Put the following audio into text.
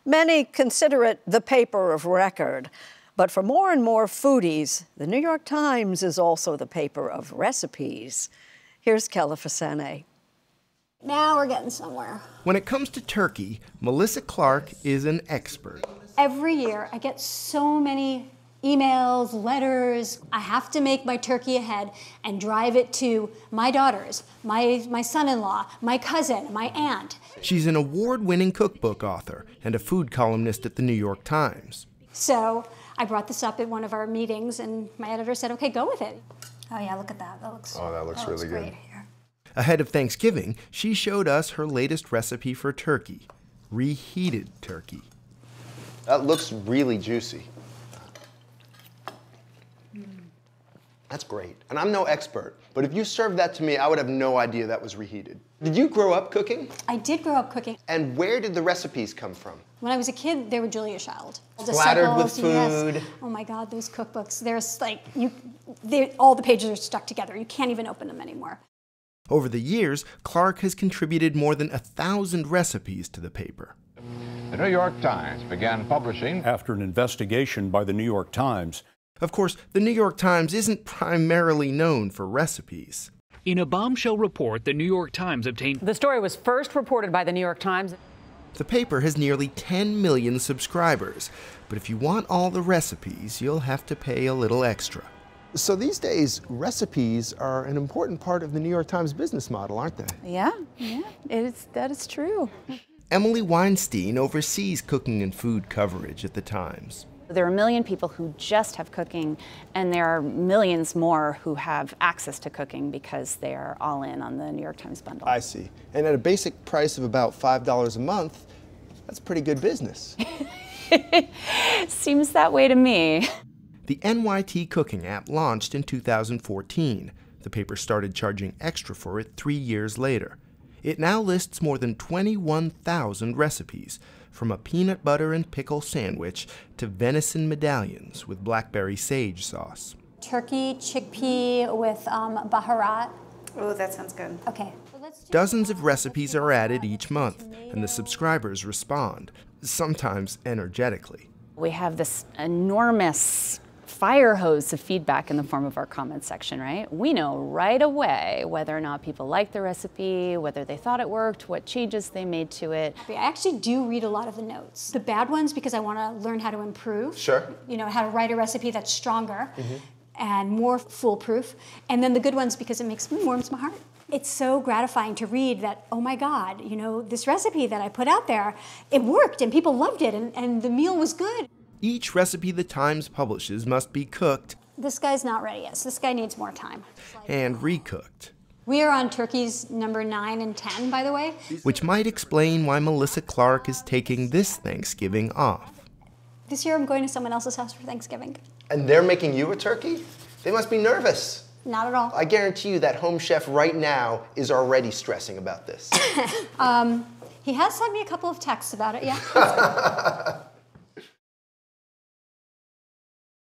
Many consider it the paper of record. But for more and more foodies, the New York Times is also the paper of recipes. Here's Kella Fasene. Now we're getting somewhere. When it comes to turkey, Melissa Clark is an expert. Every year I get so many emails, letters. I have to make my turkey ahead and drive it to my daughters, my son-in-law, my cousin, my aunt. She's an award-winning cookbook author and a food columnist at the New York Times. So I brought this up at one of our meetings, and my editor said, okay, go with it. Oh yeah, look at that. That looks really good. Here. Ahead of Thanksgiving, she showed us her latest recipe for turkey, reheated turkey. That looks really juicy. That's great. And I'm no expert, but if you served that to me, I would have no idea that was reheated. Did you grow up cooking? I did grow up cooking. And where did the recipes come from? When I was a kid, they were Julia Child. Splattered with food. Yes. Oh my God, those cookbooks. There's like, all the pages are stuck together. You can't even open them anymore. Over the years, Clark has contributed more than 1,000 recipes to the paper. The New York Times began publishing after an investigation by the New York Times. Of course, the New York Times isn't primarily known for recipes. In a bombshell report, the New York Times obtained... The story was first reported by the New York Times. The paper has nearly 10 million subscribers, but if you want all the recipes, you'll have to pay a little extra. So these days, recipes are an important part of the New York Times business model, aren't they? Yeah, that is true. Emily Weinstein oversees cooking and food coverage at the Times. There are 1 million people who just have cooking, and there are millions more who have access to cooking because they are all in on the New York Times bundle. I see. And at a basic price of about $5 a month, that's pretty good business. Seems that way to me. The NYT Cooking App launched in 2014. The paper started charging extra for it 3 years later. It now lists more than 21,000 recipes, from a peanut butter and pickle sandwich to venison medallions with blackberry sage sauce. Turkey, chickpea with baharat. Oh, that sounds good. Okay. Dozens of recipes are added each month, and the subscribers respond, sometimes energetically. We have this enormous fire hose of feedback in the form of our comment section, right? We know right away whether or not people like the recipe, whether they thought it worked, what changes they made to it. I actually do read a lot of the notes. The bad ones because I want to learn how to improve. Sure. You know, how to write a recipe that's stronger and more foolproof. And then the good ones because it warms my heart. It's so gratifying to read that, oh my God, you know, this recipe that I put out there, it worked and people loved it and the meal was good. Each recipe the Times publishes must be cooked. This guy's not ready yet, so this guy needs more time. And recooked. We are on turkeys number 9 and 10, by the way. Which might explain why Melissa Clark is taking this Thanksgiving off. This year I'm going to someone else's house for Thanksgiving. And they're making you a turkey? They must be nervous. Not at all. I guarantee you that home chef right now is already stressing about this. He has sent me a couple of texts about it, yeah.